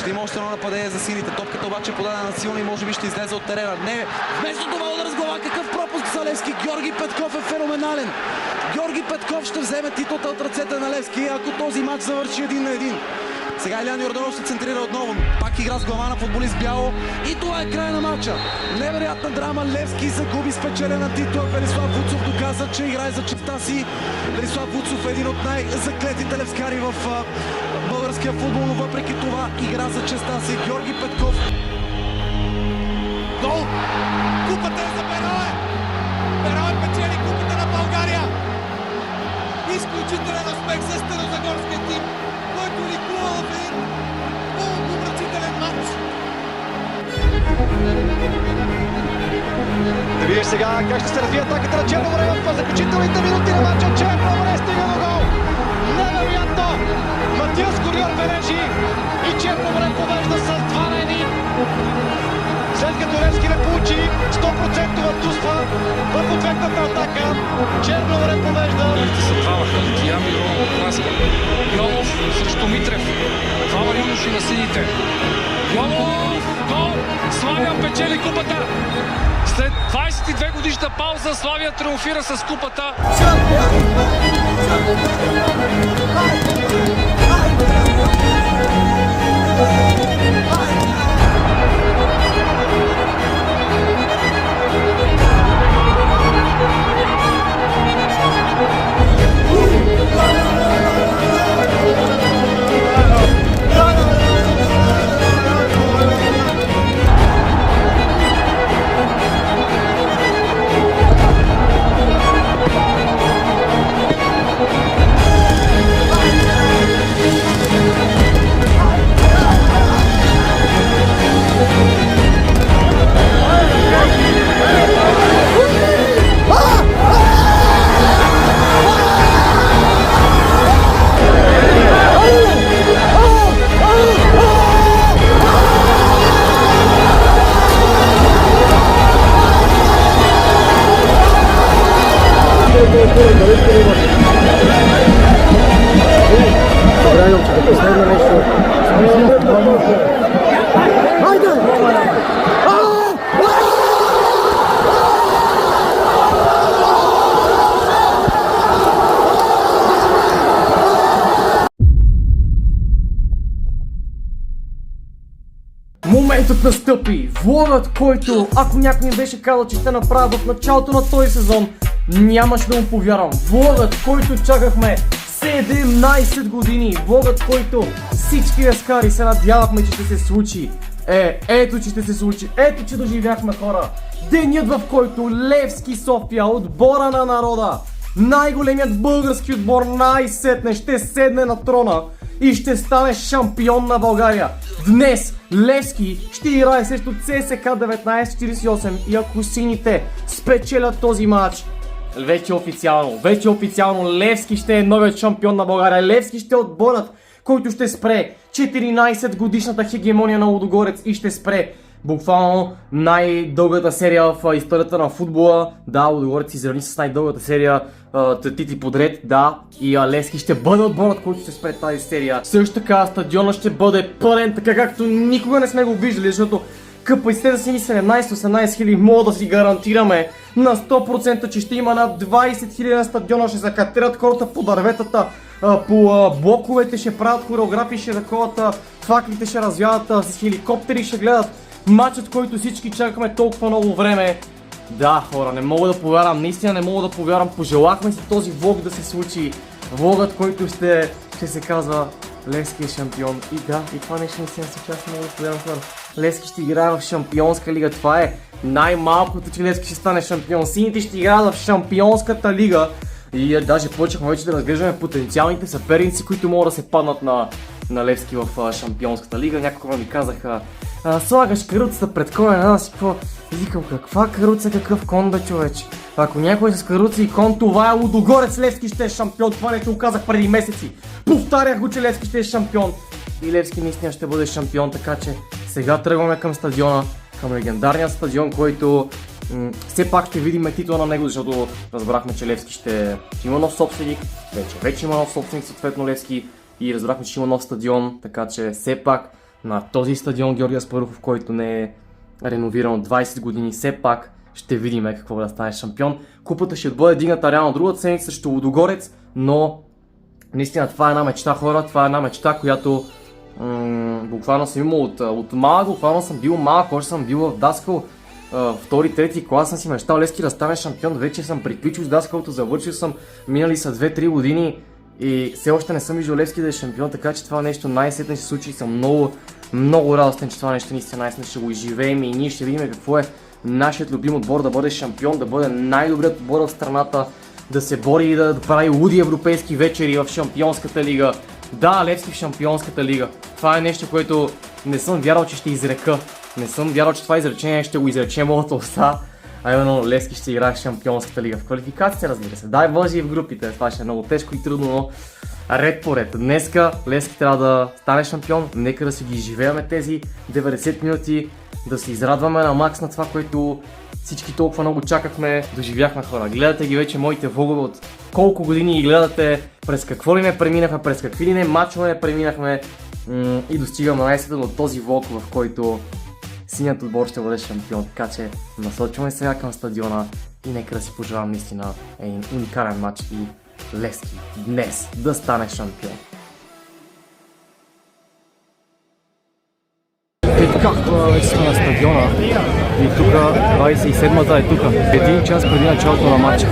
Ще има още едно нападение за сините. Топката обаче подадена силно и може би ще излезе от терена. Не, вместо това удар с глава, какъв пропуск за Левски. Георги Петков е феноменален. Георги Петков ще вземе титлата от ръцете на Левски, ако този матч завърши 1-1. Сега Илиян Йорданов ще центрира отново. Пак игра с глава на футболист бяло. И това е края на матча. Невероятна драма. Левски загуби спечелена титла. Велислав Вуцов доказа, че играе за честта си. Велислав Вуцов е един от най-заклетите левскари в българския футбол, но въпреки това игра за честта си. Георги Петков. Гол! Купата е за Берое! Берое печели купата на България! Изключителен успех за старозагорския тим, който ликува в един умопомрачителен матч. Да видиш сега как ще се развие атаката на Черно море в заключителните минути на матча. Черно море стига до гол! Невероятно! Матиас Кориор бележи и Черно море побежда с 2-1. След като Левски не получи 100% чувства в ответната атака, Черно море побежда. Левски се двамаха. Тиян и Роман Краска. Йолов срещу Митрев. Двама юноши на сините. Йолов! Гол! Славия печели купата! След 22 годишна пауза Славия триумфира с купата. Моментът настъпи! Влогът, който, ако някой ми беше казал, че ще направя в началото на този сезон, нямаше да му повярвам. Влогът, който чакахме 17 години. Влогът, който всички левскари се надявахме, че ще се случи. Ето, че ще се случи. Ето, че доживяхме, хора. Денят, в който Левски София, отбора на народа, най-големият български отбор, най-сетне ще седне на трона и ще стане шампион на България. Днес Левски ще играе срещу ЦСКА 1948 и ако сините спечелят този матч, вече официално Левски ще е новият шампион на България. Левски ще е отборът, който ще спре 14 годишната хегемония на Лудогорец и ще спре буквално най-дългата серия в историята на футбола. Да, Лудогорец изравни с най-дългата серия титли подред, да, и Левски ще бъде отборът, който ще спре тази серия. Също така стадиона ще бъде пълен, така както никога не сме го виждали, защото капацитета си ни 17-18 хиляди, мога да си гарантираме на 100%, че ще има над 20 хиляди на стадиона, ще се катерят хората по дърветата, по блоковете, ще правят хореографии, ще ръковат, факлите ще развяват, с хеликоптери ще гледат матчът, който всички чакаме толкова много време. Да, хора, не мога да повярвам, наистина не мога да повярвам, пожелахме си този влог да се случи. Влогът, който ще се казва Левски е шампион. И да, и това нещо наистина се случва, мога да повярвам, хора. Левски ще играе в Шампионска лига, това е най-малкото, че Левски ще стане шампион. Сините ще играят в Шампионската лига. И даже почнахме вече да разглеждаме потенциалните съперници, които могат да се паднат на Левски в Шампионската лига. Няколко ми казаха, слагаш каруцата пред коня на нас и какво? Викам, каква каруца, какъв кон, бе, човече? Ако някой с каруца и кон, това е Лудогорец. Левски ще е шампион, това не те го казах преди месеци. Повтарях го, че Левски ще е шампион. И Левски наистина ще бъде шампион, така че сега тръгваме към стадиона, към легендарния стадион, който все пак ще видим титла на него, защото разбрахме, че Левски ще има нов собственик, вече има нов собственик, съответно Левски, и разбрахме, че има нов стадион, така че все пак на този стадион Георги Аспарухов, който не е реновиран от 20 години, все пак ще видим какво да стане шампион. Купата ще бъде дигната реално другата седмица срещу Лудогорец, но наистина това е една мечта, хора, това е една мечта, която буквално съм имал от малък, буквално съм бил малък, още съм бил в Даскал, втори, трети клас съм си мечтал Левски да стане шампион, вече съм приключил с Даскалото, завършил съм, минали са 2-3 години и все още не съм виждал Левски да е шампион, така че това нещо най-сетне ще се случи и съм много радостен, че това нещо наистина най-сетне ще го изживеем и ние ще видим какво е нашият любим отбор да бъде шампион, да бъде най-добрият отбор в страната, да се бори и да прави луди европейски вечери в Шампионската лига. Да, Левски в Шампионската лига. Това е нещо, което не съм вярвал, че ще изрека. Не съм вярвал, че това изречение ще го изрече моята уста. А именно Левски ще играе в Шампионската лига. В квалификациите, разбира се. Дай Боже и в групите. Това ще е много тежко и трудно, но ред по ред. Днеска Левски трябва да стане шампион. Нека да си ги изживеем тези 90 минути. Да се израдваме на макс на това, което всички толкова много чакахме, доживяхме, хора. Гледате ги вече моите влогове от колко години и гледате през какво ли не преминахме, през какви ли не мачове не преминахме и достигаме най-сетно до този влог, в който синият отбор ще бъде шампион. Така че насочваме сега към стадиона и нека да си пожелавам наистина един уникален матч и Левски днес да стане шампион. И така, вече сме на стадиона и тук 27-та е тук, един час преди началото на матча.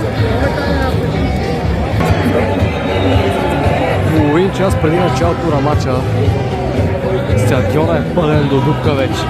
Половин час преди началото на матча стадиона е пълен до дупка вече.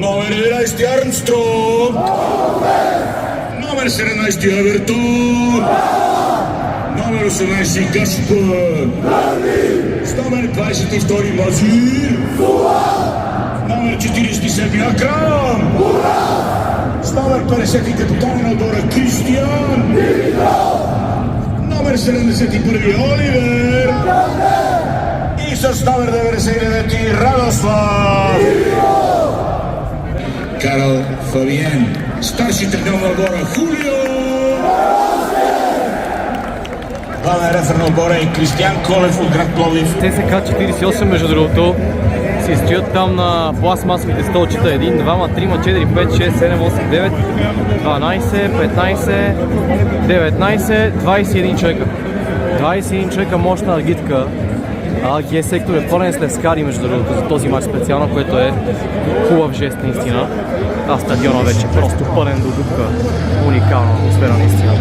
Номер 11 Армстронг, номер 17 Авертон, номер 18 Гаспар, с номер 22 Мазир, номер 47 Акрам, с номер 50 капитан на отбора Кристиан, номер 71 Оливер и с номер 99 Радослав. Карл Фабиен, старши треньор на отбора Хулио. Главен рефер на отбора е Кристиан Колев от град Пловдив. ЦСКА 48, между другото, си стоят там на пластмасовите столчета 1, 2, 3, 4, 5, 6, 7, 8, 9, 12, 15, 19, 21 човека. 21 човека мощна агитка. Г сектор е пълен с левскари, между другото, за този матч специално, което е хубав жест наистина. А стадиона вече е просто пълен до дупка. Уникална атмосфера наистина.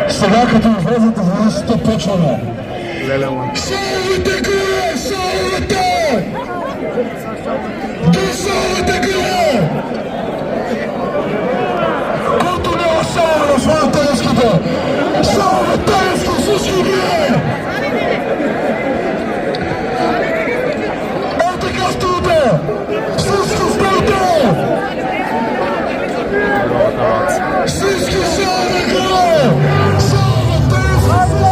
Сега като влезете в връзката почваме. Лелема. Салвате горе! Салвате! Да салвате горе! Който няма салва на своята Левската! Салвате Левски всички горе! Е така стоите! Всички стоите! Всички салвате горе! Салвате Левски!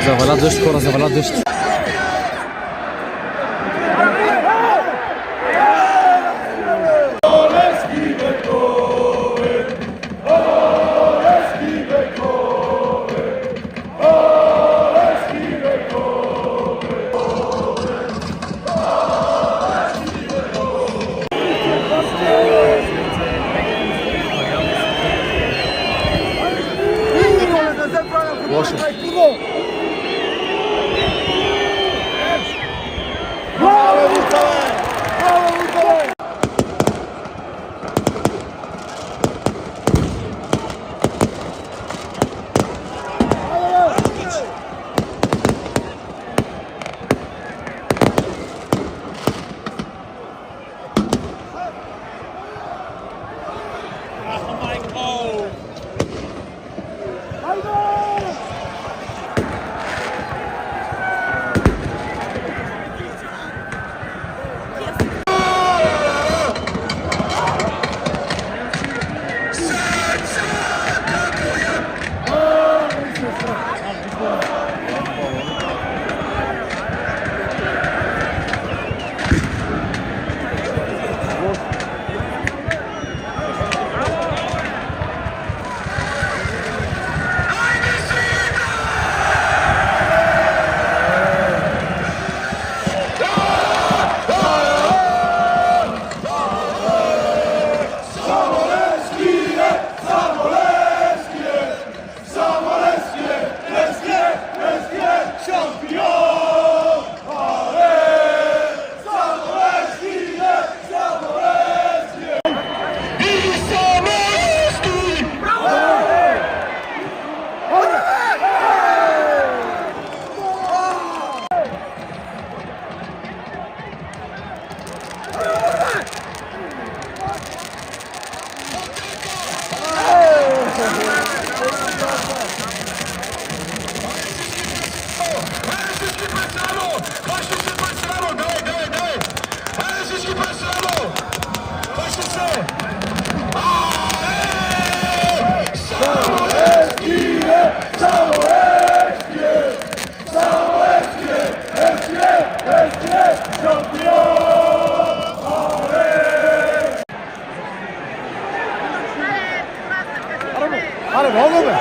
Заваля дъжд, хора, заваля дъжд. Почни се, Барселона! Давай! Хайде всички, Барселона! Почни се! Аре, много бе!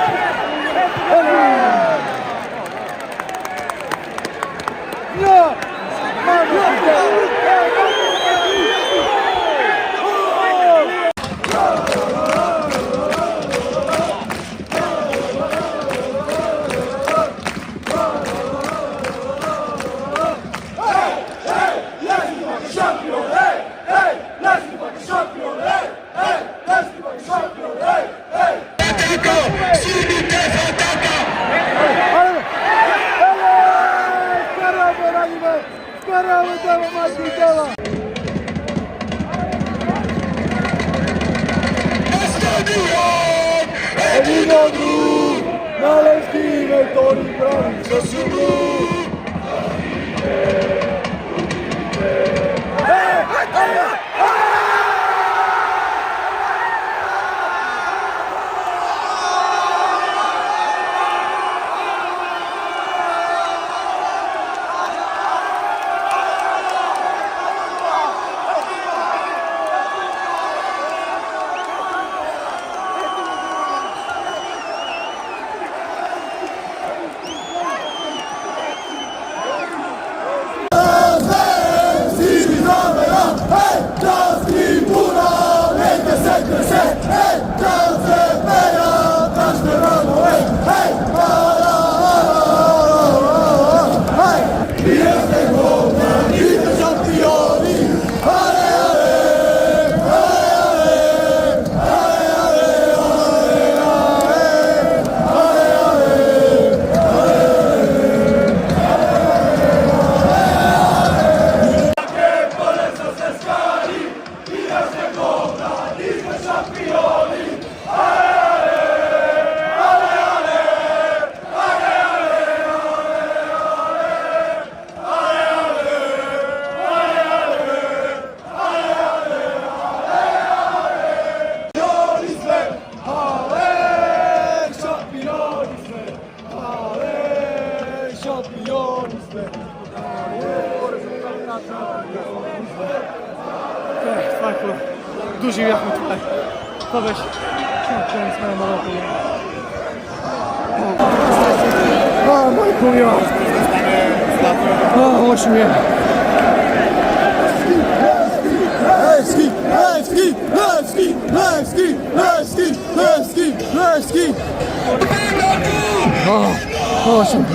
Duży jachmy tutaj. To weź. Koniec moja Maroko. O, mój kurwa. O, oczy mnie. Lewski. O, oczy mnie.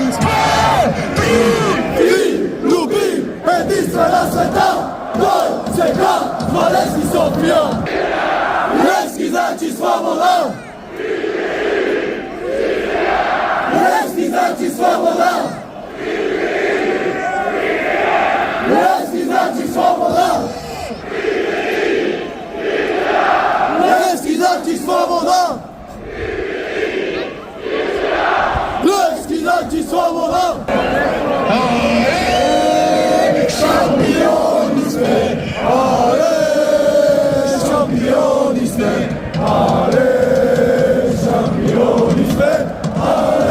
Lubi, Edistra la sveta, doj, čeka, Zmalenski Sofija. Levski znači sloboda. Levski znači sloboda. Levski znači sloboda. Levski znači sloboda. Levski znači sloboda. Šampioni sme, ale šampioni sme, ale šampioni sme, ale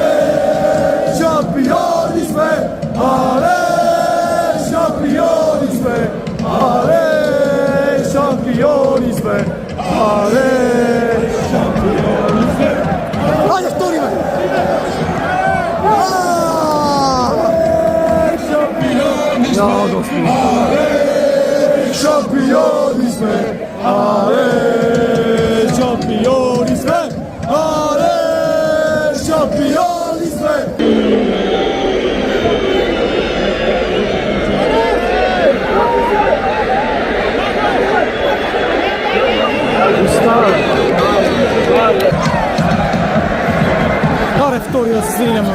šampioni sme, ale šampioni sme, ale šampioni sme, ale šampioni sme. Ajde, storime! No, šampioni sme, ale šampioni sme, ale šampioni sme. Care Victoria să se vină, mă.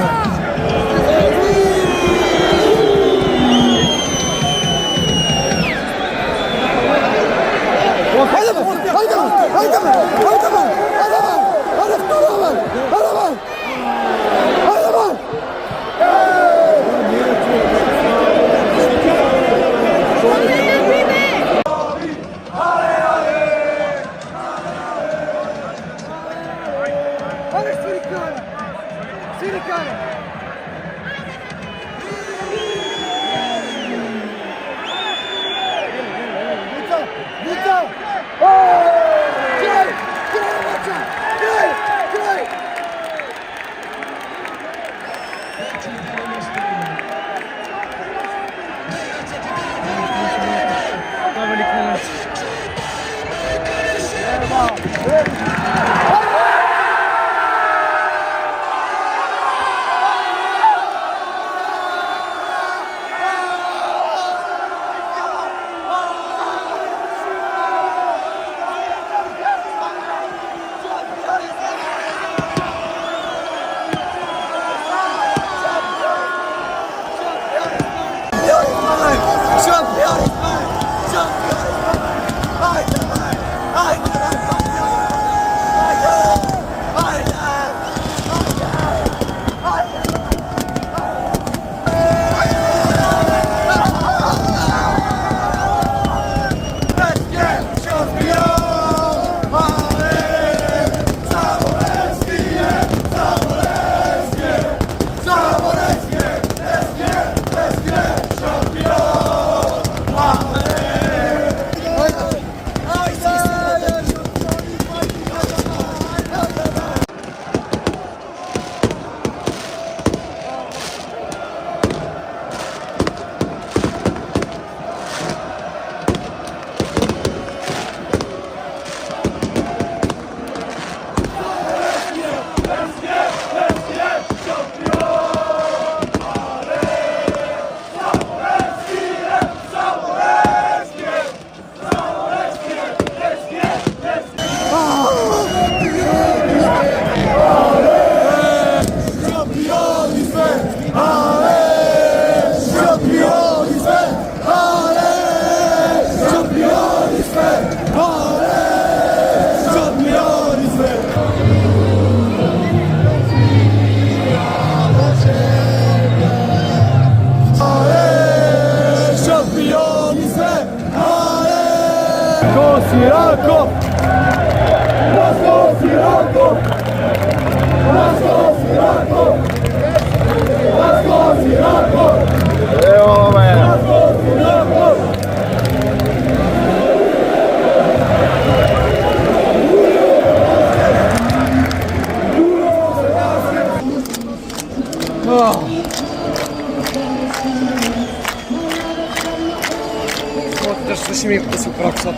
Вот даже защеми вкусу кракса.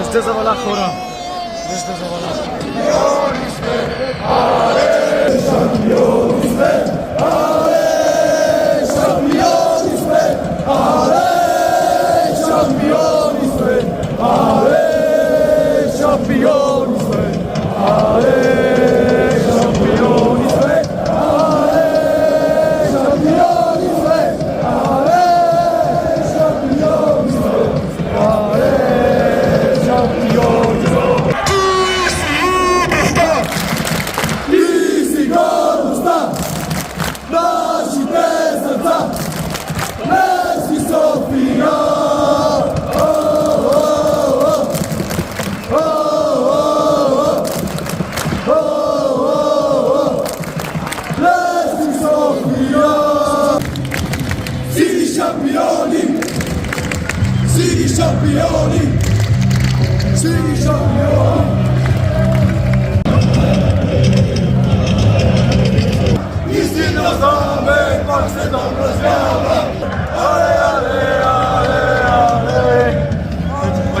Дъжда заваля, хора. Дъжда заваля.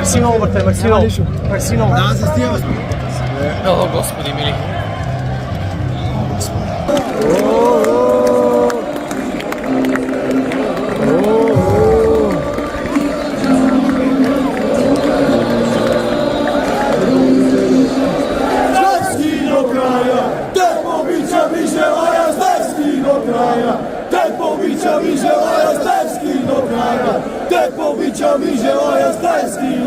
Мерси много, брате, мерси много. Мерси много. Да, се стига. О, Господи, мили. Haydi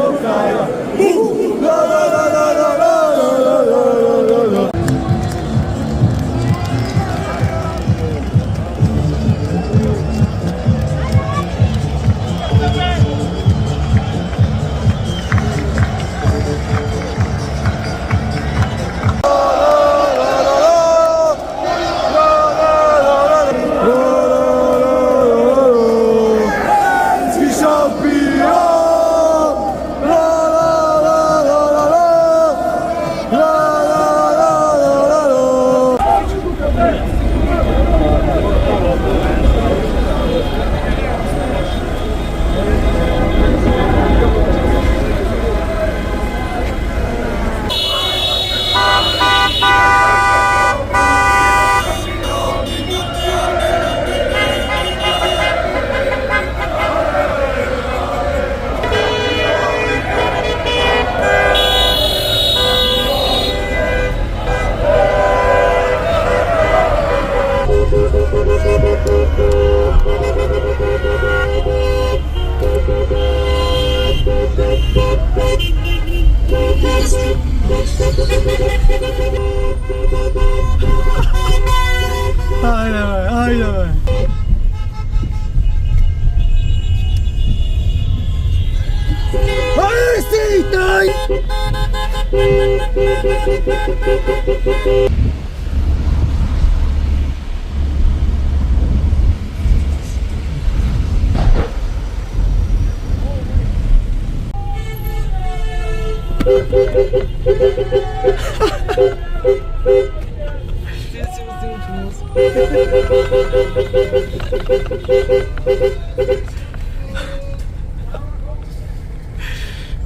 be.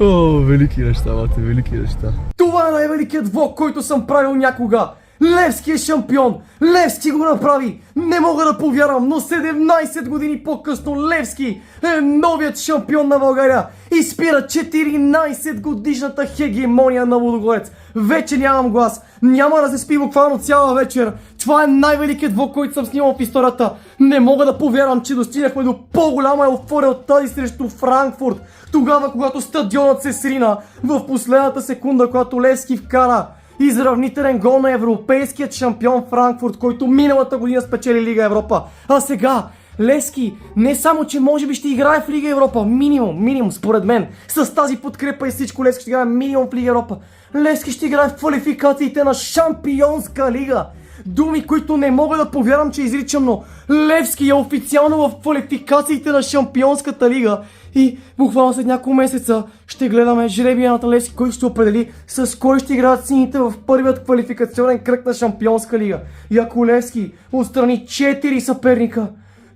О, велики неща, бате, велики неща. Това е най-великият влог, който съм правил някога. Левски е шампион! Левски го направи! Не мога да повярвам, но 17 години по-късно Левски е новият шампион на България и спира 14 годишната хегемония на Лудогорец. Вече нямам глас, няма да се спи буквално цяла вечер. Това е най-великият влог, който съм снимал в историята. Не мога да повярвам, че достигнахме до по-голяма еуфория от тази срещу Франкфурт. Тогава, когато стадионът се срина в последната секунда, когато Левски вкара изравнителен гол на европейският шампион Франкфурт, който миналата година спечели Лига Европа. А сега Левски не само, че може би ще играе в Лига Европа, минимум, според мен, с тази подкрепа и всичко Левски ще играе минимум в Лига Европа. Левски ще играе в квалификациите на Шампионска лига. Думи, които не мога да повярвам, че изричам, но Левски е официално в квалификациите на Шампионската лига. И буквално след няколко месеца ще гледаме жребия на Левски, който ще определи с кой ще играят сините в първият квалификационен кръг на Шампионска лига. И ако Левски отстрани 4 съперника,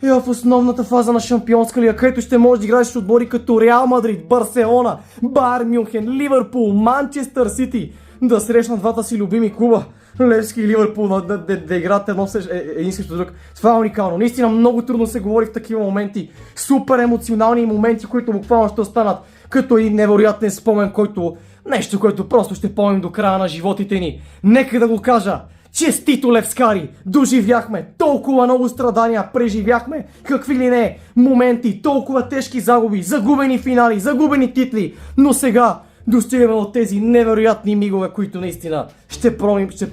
е в основната фаза на Шампионска лига, където ще можеш да играеш с отбори като Реал Мадрид, Барселона, Байерн Мюнхен, Ливърпул, Манчестър Сити, да срещнат двата си любими клуба. Левски и Ливърпул да играят един срещу друг. Това е уникално. Наистина много трудно се говори в такива моменти. Супер емоционални моменти, които буквално ще останат като един невероятен спомен, нещо, което просто ще помним до края на животите ни. Нека да го кажа. Честито, левскари! Доживяхме толкова много страдания, преживяхме какви ли не моменти, толкова тежки загуби, загубени финали, загубени титли, но сега достигаме от тези невероятни мигове, които наистина ще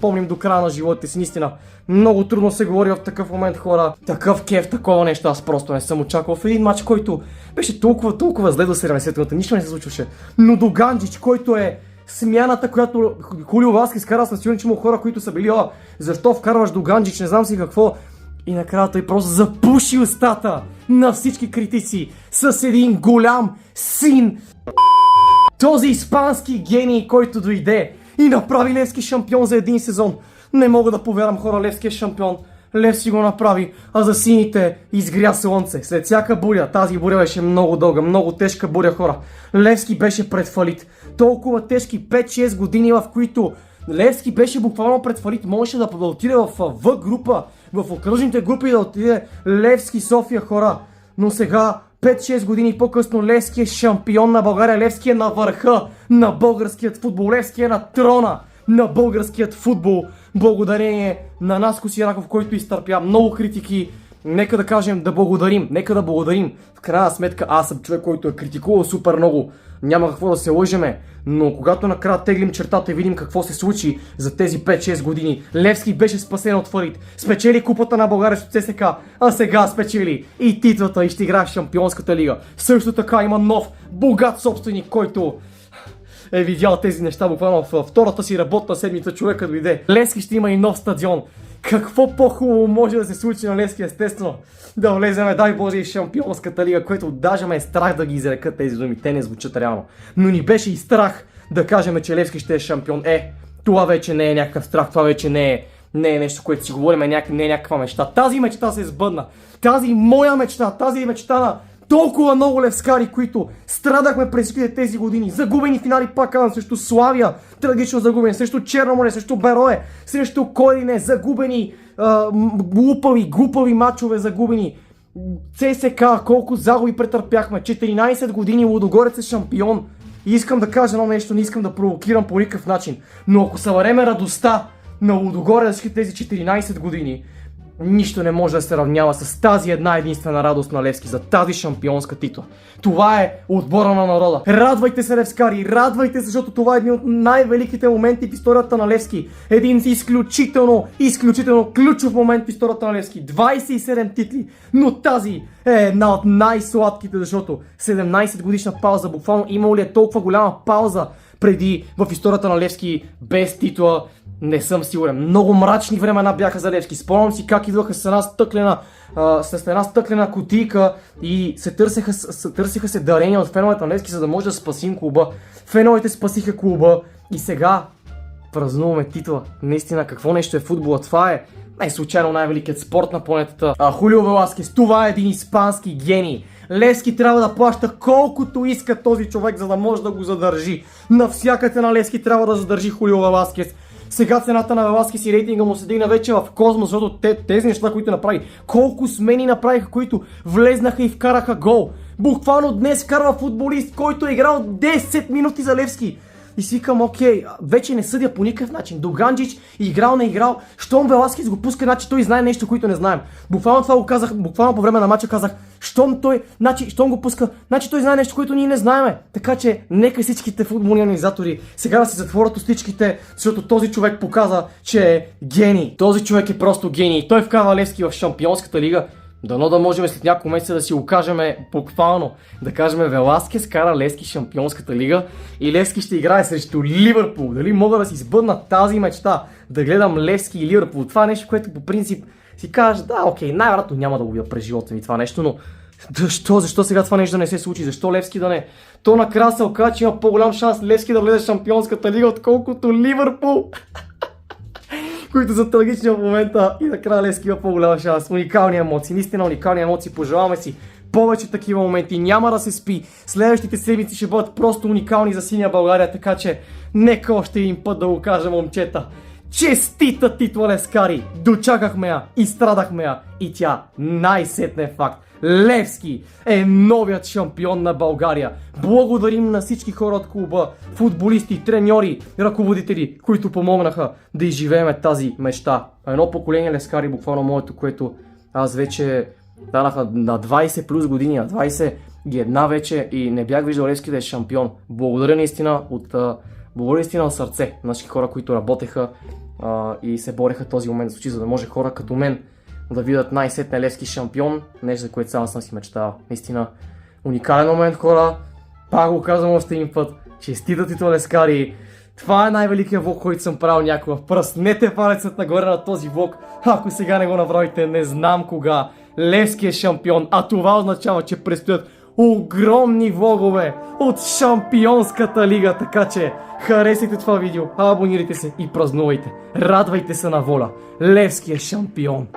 помним до края на живота си. Наистина много трудно се говори в такъв момент, хора. Такъв кеф, такова нещо аз просто не съм очаквал в един матч, който беше толкова зле до 70-та, нищо не се случваше. Но до Ганджич, който е смяната, която Хулио Васкес кара, съм сигурен, че има хора, които са били, защо вкарваш до Ганджич, не знам си какво. И накрая той просто запуши устата на всички критици с един голям син. Този испански гений, който дойде и направи Левски шампион за един сезон. Не мога да повярвам, хора, Левски е шампион. Левски го направи, а за сините изгря слънце. След всяка буря, тази буря беше много дълга, много тежка буря, хора. Левски беше пред фалит. Толкова тежки 5-6 години, в които Левски беше буквално пред фалит. Можеше да отиде в В група, в окръжните групи да отиде Левски София, хора. Но сега 5-6 години по-късно Левски е шампион на България, Левски е на върха на българският футбол, Левски е на трона на българският футбол, благодарение на Наско Сираков, който изтърпя много критики. Нека да кажем да благодарим. В крайна сметка аз съм човек, който е критикувал супер много, няма какво да се лъжеме, но когато накрая теглим чертата и видим какво се случи за тези 5-6 години, Левски беше спасен от фалит, спечели купата на България с ЦСК, а сега спечели и титлата и ще играе в Шампионската лига. Също така има нов, богат собственик, който е видял тези неща буквално във втората си работна седмица, човека дойде. Левски ще има и нов стадион. Какво по-хубаво може да се случи на Левски, естествено? Да влеземе, дай Боже, и в Шампионската лига, което даже ме е страх да ги изрекат тези думи. Те не звучат реално. Но ни беше и страх да кажем, че Левски ще е шампион. Това вече не е някакъв страх, това вече не е нещо, което си говорим, не е някаква мечта. Тази мечта се сбъдна. Тази моя мечта, тази мечта на толкова много левскари, които страдахме през тези години. Загубени финали, пак казвам, срещу Славия, трагично загубени, срещу Черноморе, срещу Берое, срещу Кодине, загубени, глупави мачове загубени. ЦСК, колко загуби претърпяхме. 14 години Лудогорец е шампион. И искам да кажа едно нещо, не искам да провокирам по никакъв начин. Но ако събереме радостта на Лудогорец тези 14 години, нищо не може да се равнява с тази една единствена радост на Левски за тази шампионска титла. Това е отбора на народа. Радвайте се, левскари, радвайте се, защото това е един от най-великите моменти в историята на Левски. Един изключително ключов момент в историята на Левски. 27 титли, но тази е една от най-сладките, защото 17 годишна пауза, буквално имало ли е толкова голяма пауза преди в историята на Левски без титла? Не съм сигурен. Много мрачни времена бяха за Левски. Спомням си как идваха с една стъклена кутийка и се търсеха се дарения от феновете на Левски, за да може да спасим клуба. Феновете спасиха клуба и сега празнуваме титла. Наистина, какво нещо е футбола? Това е най-случайно най-великият спорт на планетата. Хулио Веласкес, това е един испански гений. Левски трябва да плаща колкото иска този човек, за да може да го задържи. На всяка цена Левски трябва да задържи Хулио Веласкес. Сега цената на Веласкес и рейтинга му се дигна вече в космос, защото тези неща, които направи, колко смени направиха, които влезнаха и вкараха гол. Буквално днес вкарва футболист, който е играл 10 минути за Левски. И си викам, окей, вече не съдя по никакъв начин. Доганджич играл, не играл. Щом Веласкес го пуска, значи той знае нещо, което не знаем. Буквално това го казах, буквално по време на матча казах, щом го пуска, значи той знае нещо, което ние не знаеме. Така че нека всичките футболни анализатори сега да се затворят устичките, защото този човек показа, че е гений. Този човек е просто гений. Той вкарва Левски в Шампионската лига. Дано да можем след няколко месеца да си го кажем буквално. Да кажем, Веласкес кара Левски Шампионската лига и Левски ще играе срещу Ливърпул. Дали мога да си сбъдна тази мечта да гледам Левски и Ливърпул? Това е нещо, което по принцип си кажеш, да, окей, най-вероятно няма да го видя през живота ми това нещо, но защо сега това нещо да не се случи? Защо Левски да не? То накрая се оказа, че има по-голям шанс Левски да влезе в Шампионската лига, отколкото Ливърпул. които са трагични в момента и накрая Левски има по-голяма шанс. Уникални емоции, наистина уникални емоции, пожелаваме си повече такива моменти, няма да се спи. Следващите седмици ще бъдат просто уникални за синя България, така че нека още един път да го кажа, момчета. Честита титла Левскари! Дочакахме я, изстрадахме я и тя най-сетне е факт. Левски е новият шампион на България. Благодарим на всички хора от клуба, футболисти, треньори, ръководители, които помогнаха да изживеем тази мечта. Едно поколение Левскари, буквално моето, което аз вече данаха на 20 плюс години, на 20 ги една вече и не бях виждал Левски да е шампион. Благодаря наистина от сърце на всички хора, които работеха и се бореха този момент да случи, за да може хора като мен да видят най-сетне Левски шампион, нещо за което само съм си мечтал. Наистина уникален момент, хора. Пак го казвам още един път. Честита титла Левскари. Това е най-великият влог, който съм правил някога. Пръснете палецът нагоре на този влог. Ако сега не го направите, не знам кога. Левски е шампион, а това означава, че предстоят огромни влогове от Шампионската лига, така че харесайте това видео, абонирайте се и празнувайте. Радвайте се на воля. Левски е шампион.